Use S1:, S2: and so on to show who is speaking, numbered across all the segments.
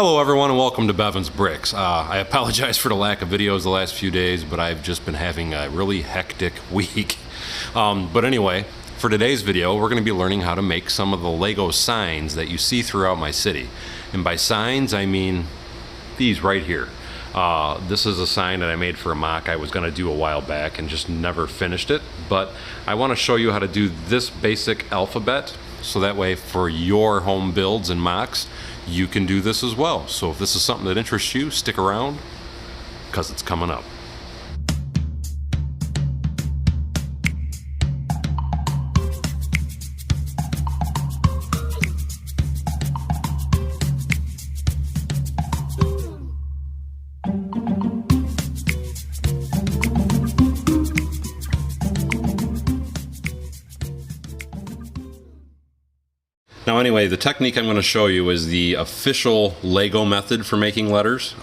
S1: Hello everyone and welcome to Bevins Bricks. I apologize for the lack of videos the last few days, but I've just been having a really hectic week. But anyway, for today's video, we're going to be learning how to make some of the Lego signs that you see throughout my city. And by signs, I mean these right here. This is a sign that I made for a mock I was going to do a while back and just never finished it. But I want to show you how to do this basic alphabet, so that way for your home builds and mocks, you can do this as well. So if this is something that interests you, stick around because it's coming up. Now anyway, the technique I'm going to show you is the official Lego method for making letters.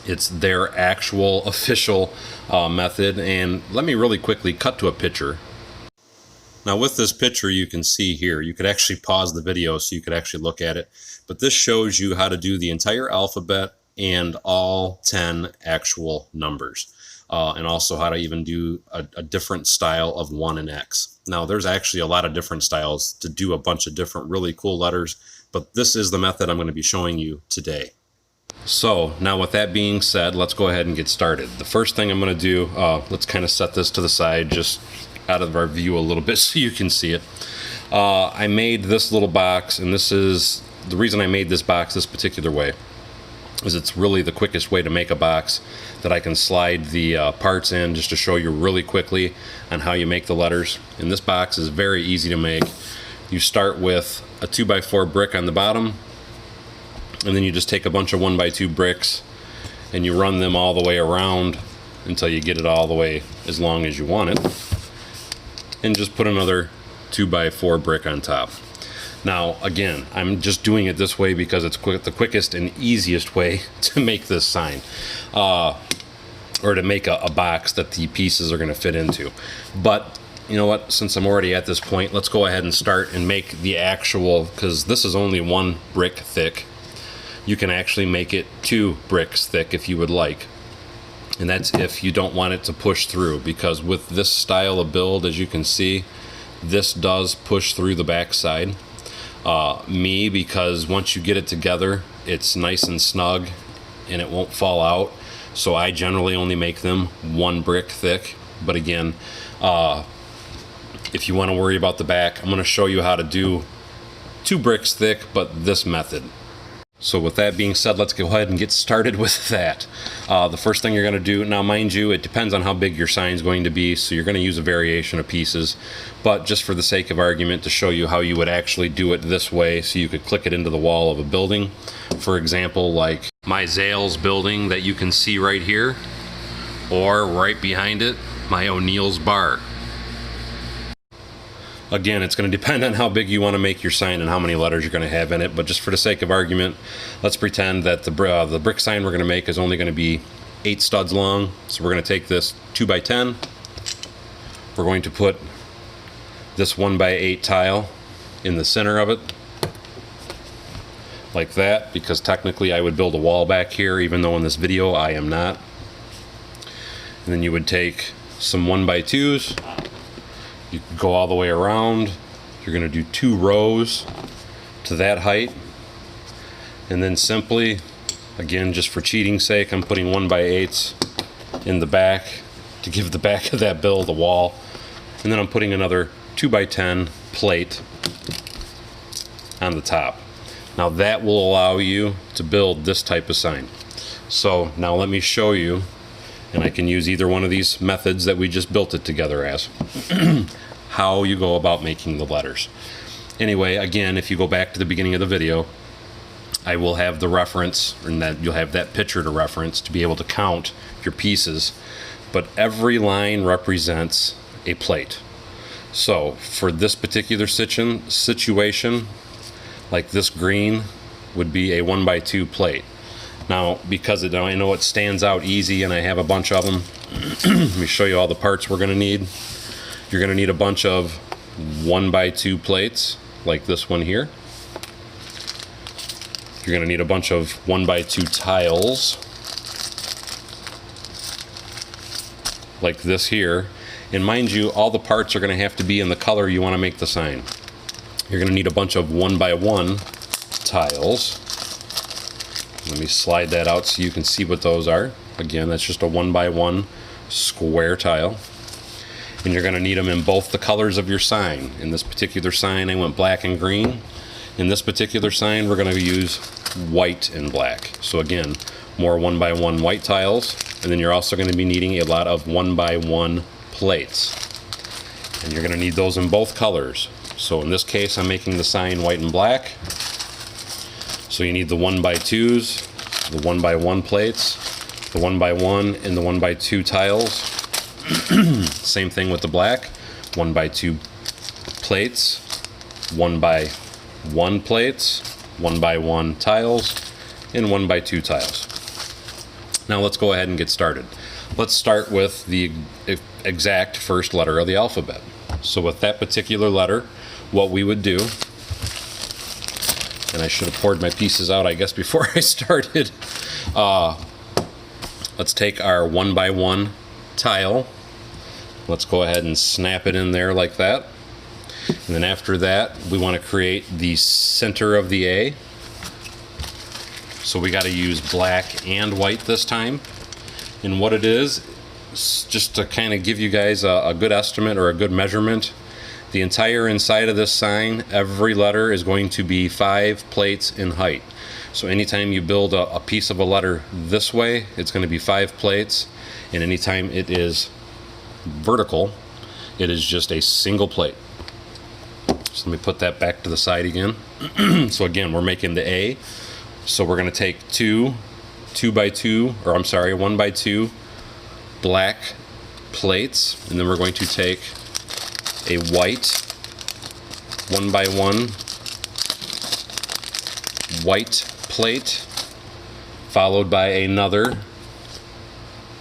S1: It's their actual official method, and let me really quickly cut to a picture. Now with this picture you can see here, you could actually pause the video so you could actually look at it, but this shows you how to do the entire alphabet and all 10 actual numbers. And also how to even do a different style of 1 and X. Now there's actually a lot of different styles to do a bunch of different really cool letters, but this is the method I'm going to be showing you today. So now with that being said, let's go ahead and get started. The first thing I'm going to do, let's kind of set this to the side just out of our view a little bit so you can see it. I made this little box, and this is the reason I made this box this particular way. Is it's really the quickest way to make a box that I can slide the parts in just to show you really quickly on how you make the letters. And this box is very easy to make. You start with a 2x4 brick on the bottom, and then you just take a bunch of 1x2 bricks and you run them all the way around until you get it all the way as long as you want it, and just put another 2x4 brick on top. Now again, I'm just doing it this way because it's the quickest and easiest way to make this sign, or to make a box that the pieces are going to fit into. But you know what, since I'm already at this point, let's go ahead and start and make the actual, because this is only 1 brick thick. You can actually make it 2 bricks thick if you would like, and that's if you don't want it to push through, because with this style of build, as you can see, this does push through the back side. Because once you get it together, it's nice and snug and it won't fall out. So I generally only make them 1 brick thick. But again, if you want to worry about the back, I'm going to show you how to do 2 bricks thick, but this method. So with that being said, let's go ahead and get started with that. The first thing you're going to do, now mind you, it depends on how big your sign is going to be, so you're going to use a variation of pieces, but just for the sake of argument, to show you how you would actually do it this way, so you could click it into the wall of a building. For example, like my Zales building that you can see right here, or right behind it, my O'Neill's bar. Again, it's going to depend on how big you want to make your sign and how many letters you're going to have in it, but just for the sake of argument, let's pretend that the brick sign we're going to make is only going to be 8 studs long. So we're going to take this 2x10, we're going to put this 1x8 tile in the center of it, like that, because technically I would build a wall back here, even though in this video I am not. And then you would take some 1x2s, you can go all the way around. You're going to do 2 rows to that height, and then simply, again, just for cheating's sake, I'm putting 1x8s in the back to give the back of that build a wall, and then I'm putting another 2x10 plate on the top. Now that will allow you to build this type of sign. So now let me show you, and I can use either one of these methods that we just built it together as, how you go about making the letters. Anyway, again, if you go back to the beginning of the video, I will have the reference, and that you'll have that picture to reference to be able to count your pieces, but every line represents a plate. So for this particular situation, like this green would be a 1x2 plate. Now, because I know it stands out easy and I have a bunch of them, let me show you all the parts we're going to need. You're going to need a bunch of 1x2 plates, like this one here. You're going to need a bunch of 1x2 tiles like this here. And mind you, all the parts are going to have to be in the color you want to make the sign. You're going to need a bunch of 1x1 tiles. Let me slide that out so you can see what those are. Again, that's just a 1x1 square tile. And you're going to need them in both the colors of your sign. In this particular sign, I went black and green. In this particular sign, we're going to use white and black. So again, more 1x1 white tiles. And then you're also going to be needing a lot of 1x1 plates. And you're going to need those in both colors. So in this case, I'm making the sign white and black. So you need the 1x2s, the 1x1 plates, the 1x1 and the 1x2 tiles. Same thing with the black, 1x2 plates, 1x1 plates, 1x1 tiles, and 1x2 tiles. Now let's go ahead and get started. Let's start with the exact first letter of the alphabet. So with that particular letter, what we would do, and I should have poured my pieces out, I guess, before I started. Let's take our 1x1 tile. Let's go ahead and snap it in there like that. And then after that, we want to create the center of the A. So we got to use black and white this time. And what it is, just to kind of give you guys a good estimate or a good measurement, the entire inside of this sign, every letter is going to be 5 plates in height. So anytime you build a piece of a letter this way, it's going to be 5 plates. And anytime it is vertical, it is just a single plate. So let me put that back to the side again. So again, we're making the A. So we're going to take 1x2 black plates, and then we're going to take a white 1x1 white plate, followed by another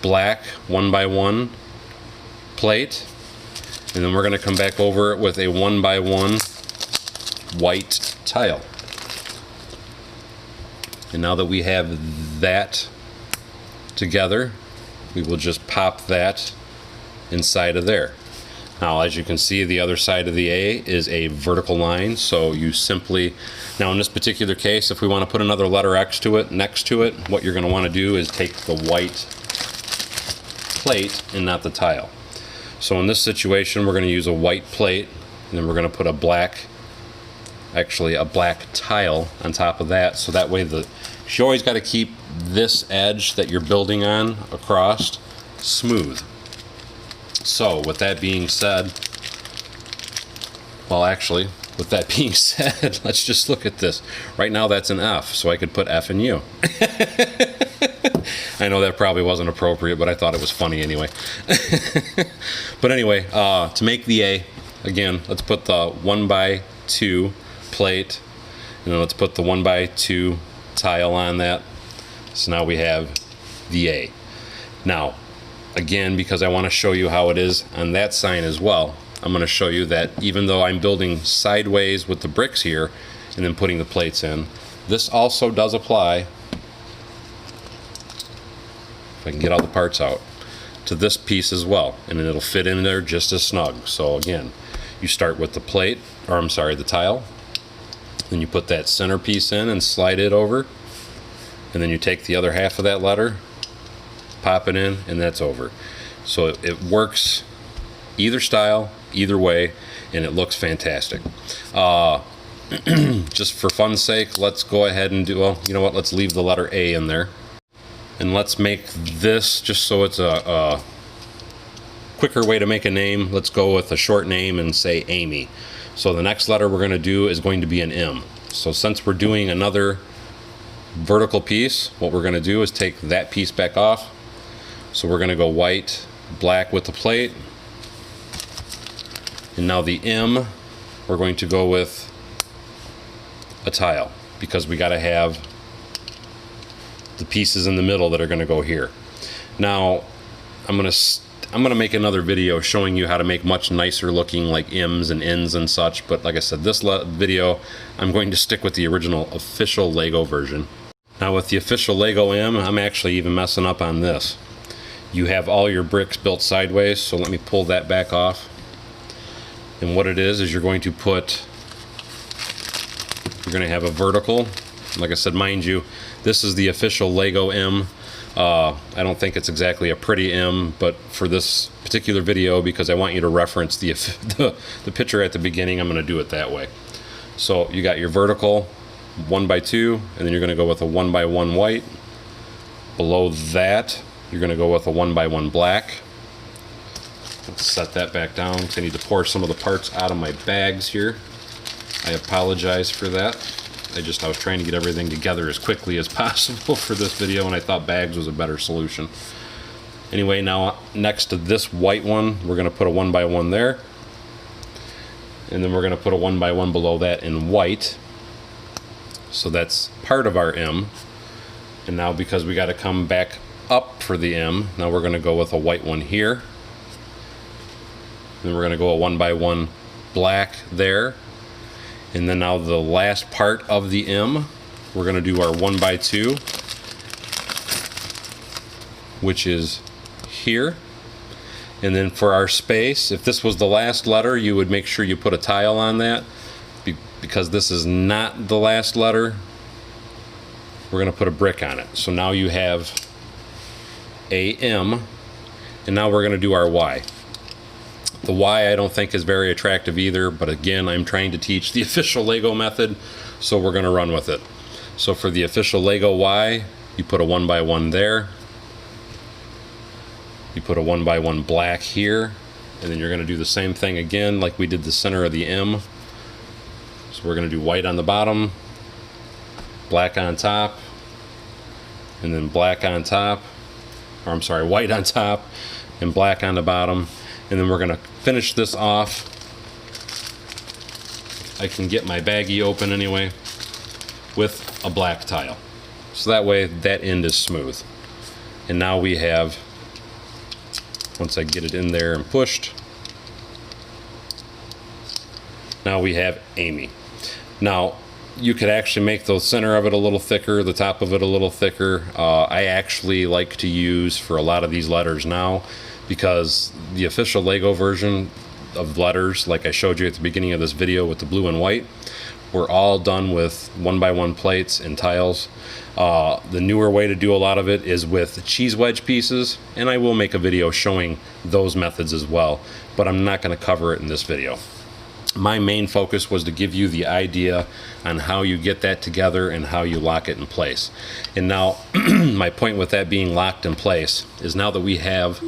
S1: black 1x1 plate, and then we're going to come back over it with a 1x1 white tile. And now that we have that together, we will just pop that inside of there. Now, as you can see, the other side of the A is a vertical line, so you simply, now in this particular case, if we want to put another letter X to it, next to it, what you're going to want to do is take the white plate and not the tile. So in this situation, we're going to use a white plate, and then we're going to put a black tile on top of that, so that way you always got to keep this edge that you're building on across smooth. So with that being said, let's just look at this. Right now that's an F, so I could put F and U. I know that probably wasn't appropriate, but I thought it was funny anyway. But anyway, to make the A, again, let's put the 1x2 plate, and then let's put the 1x2 tile on that. So now we have the A. Now, again, because I want to show you how it is on that sign as well, I'm going to show you that even though I'm building sideways with the bricks here and then putting the plates in, this also does apply, if I can get all the parts out, to this piece as well, and then it'll fit in there just as snug. So again, you start with the plate, or I'm sorry, the tile, then you put that center piece in and slide it over, and then you take the other half of that letter, pop it in, and that's over. So it works either style, either way, and it looks fantastic. Just for fun's sake, let's go ahead and do, well, you know what, let's leave the letter A in there. And let's make this, just so it's a quicker way to make a name, let's go with a short name and say Amy. So the next letter we're going to do is going to be an M. So since we're doing another vertical piece, what we're going to do is take that piece back off. So we're going to go white, black with the plate. And now the M, we're going to go with a tile, because we got to have the pieces in the middle that are going to go here. Now, I'm going to I'm going to make another video showing you how to make much nicer looking like M's and N's and such, but like I said, this video I'm going to stick with the original official Lego version. Now with the official Lego M, I'm actually even messing up on this. You have all your bricks built sideways, so let me pull that back off. And what it is you're going to have a vertical. Like I said, mind you, this is the official Lego M. I don't think it's exactly a pretty M, but for this particular video, because I want you to reference the picture at the beginning, I'm going to do it that way. So you got your vertical 1x2, and then you're going to go with a 1x1 white. Below that, you're going to go with a 1x1 black. Let's set that back down because I need to pour some of the parts out of my bags here. I apologize for that. I was trying to get everything together as quickly as possible for this video, and I thought bags was a better solution. Anyway, now next to this white one, we're going to put a 1x1 there. And then we're going to put a 1x1 below that in white. So that's part of our M. And now because we got to come back up for the M, now we're going to go with a white one here. Then we're going to go a 1x1 black there. And then now the last part of the M, we're going to do our 1x2, which is here. And then for our space, if this was the last letter, you would make sure you put a tile on that. Because this is not the last letter, we're going to put a brick on it. So now you have a M, and now we're going to do our Y. The Y I don't think is very attractive either, but again, I'm trying to teach the official Lego method, so we're going to run with it. So for the official Lego Y, you put a 1x1 there. You put a 1x1 black here, and then you're going to do the same thing again like we did the center of the M. So we're going to do white on the bottom, black on top, and then black on top, or I'm sorry, white on top and black on the bottom. And then we're going to finish this off. I can get my baggie open anyway with a black tile. So that way that end is smooth. And now we have, once I get it in there and pushed, now we have Amy. Now you could actually make the center of it a little thicker, the top of it a little thicker. I actually like to use for a lot of these letters now, because the official Lego version of letters, like I showed you at the beginning of this video with the blue and white, were all done with 1x1 plates and tiles. The newer way to do a lot of it is with cheese wedge pieces, and I will make a video showing those methods as well, but I'm not going to cover it in this video. My main focus was to give you the idea on how you get that together and how you lock it in place. And now my point with that being locked in place is, now that we have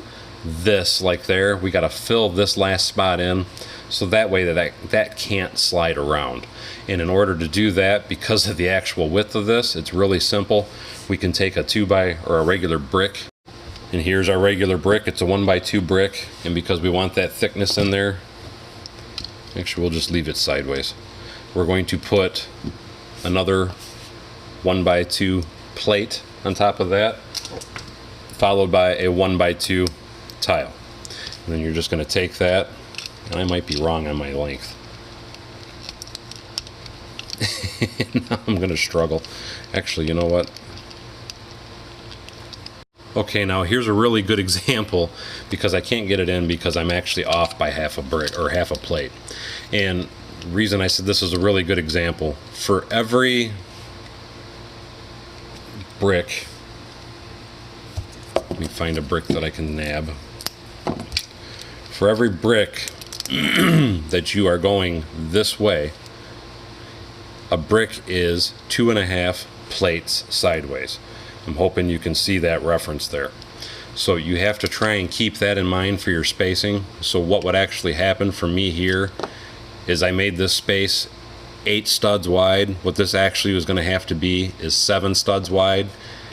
S1: this like there, we got to fill this last spot in, so that way that can't slide around. And in order to do that, because of the actual width of this, it's really simple. We can take a 2x or a regular brick, and here's our regular brick. It's a 1x2 brick, and because we want that thickness in there, actually we'll just leave it sideways. We're going to put another 1x2 plate on top of that, followed by a 1x2 tile. And then you're just going to take that, and I might be wrong on my length. Now I'm going to struggle. Actually, you know what? Okay, now here's a really good example, because I can't get it in because I'm actually off by half a brick or half a plate. And the reason I said this is a really good example, for every brick, let me find a brick that I can nab. For every brick that you are going this way, a brick is 2.5 plates sideways. I'm hoping you can see that reference there. So you have to try and keep that in mind for your spacing. So what would actually happen for me here is I made this space 8 studs wide. What this actually was going to have to be is 7 studs wide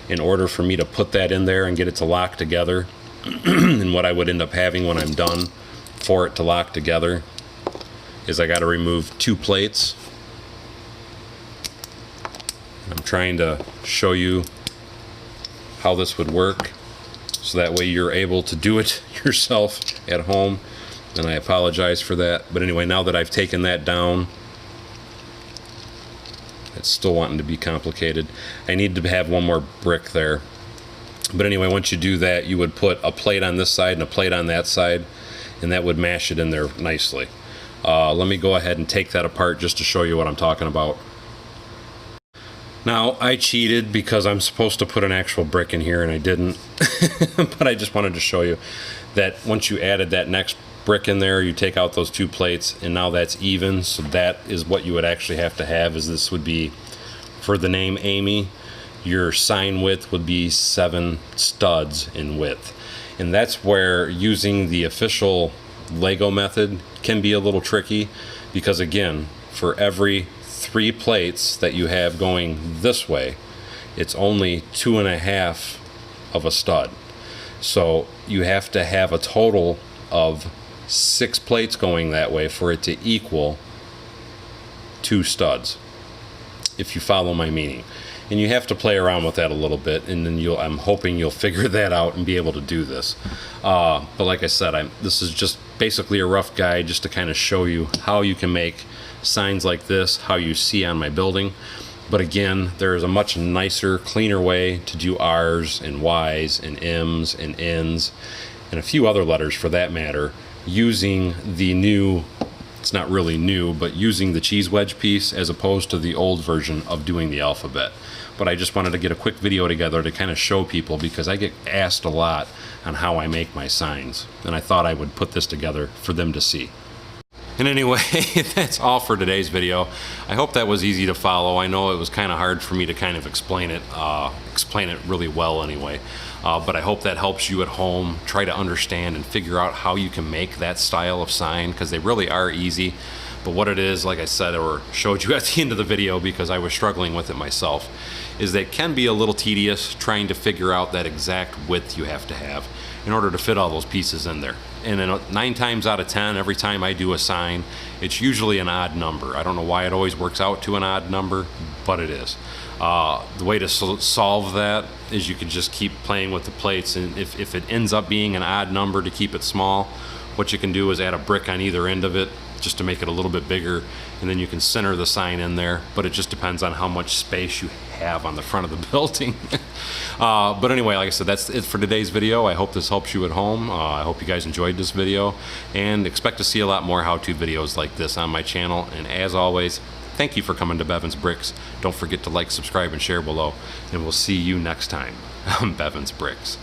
S1: in order for me to put that in there and get it to lock together. And what I would end up having when I'm done for it to lock together is I got to remove 2 plates. I'm trying to show you how this would work. so that way you're able to do it yourself at home. And I apologize for that. But anyway, now that I've taken that down, it's still wanting to be complicated. I need to have one more brick there. But anyway, once you do that, you would put a plate on this side and a plate on that side, and that would mash it in there nicely. Let me go ahead and take that apart just to show you what I'm talking about. Now, I cheated because I'm supposed to put an actual brick in here and I didn't. But I just wanted to show you that once you added that next brick in there, you take out those two plates, and now that's even. So that is what you would actually have to have, is this would be, for the name Amy, your sign width would be 7 studs in width. And that's where using the official Lego method can be a little tricky, because again, for every 3 plates that you have going this way, it's only 2.5 of a stud. So you have to have a total of 6 plates going that way for it to equal 2 studs, if you follow my meaning. And you have to play around with that a little bit, and then I'm hoping you'll figure that out and be able to do this. But like I said, this is just basically a rough guide just to kind of show you how you can make signs like this, how you see on my building. But again, there is a much nicer, cleaner way to do R's and Y's and M's and N's and a few other letters for that matter, using the new, it's not really new, but using the cheese wedge piece as opposed to the old version of doing the alphabet. But I just wanted to get a quick video together to kind of show people, because I get asked a lot on how I make my signs, and I thought I would put this together for them to see. And anyway, that's all for today's video. I hope that was easy to follow. I know it was kind of hard for me to kind of explain it really well anyway. But I hope that helps you at home try to understand and figure out how you can make that style of sign, because they really are easy. But what it is, like I said, or showed you at the end of the video, because I was struggling with it myself, is that it can be a little tedious trying to figure out that exact width you have to have in order to fit all those pieces in there. And 9 times out of 10, every time I do a sign, it's usually an odd number. I don't know why it always works out to an odd number, but it is. The way to solve that is you can just keep playing with the plates, and if it ends up being an odd number, to keep it small, what you can do is add a brick on either end of it just to make it a little bit bigger, and then you can center the sign in there. But it just depends on how much space you have on the front of the building. But anyway, like I said, that's it for today's video. I hope this helps you at home. I hope you guys enjoyed this video, and expect to see a lot more how-to videos like this on my channel. And as always, thank you for coming to Bevins Bricks. Don't forget to like, subscribe, and share below, and we'll see you next time on Bevins Bricks.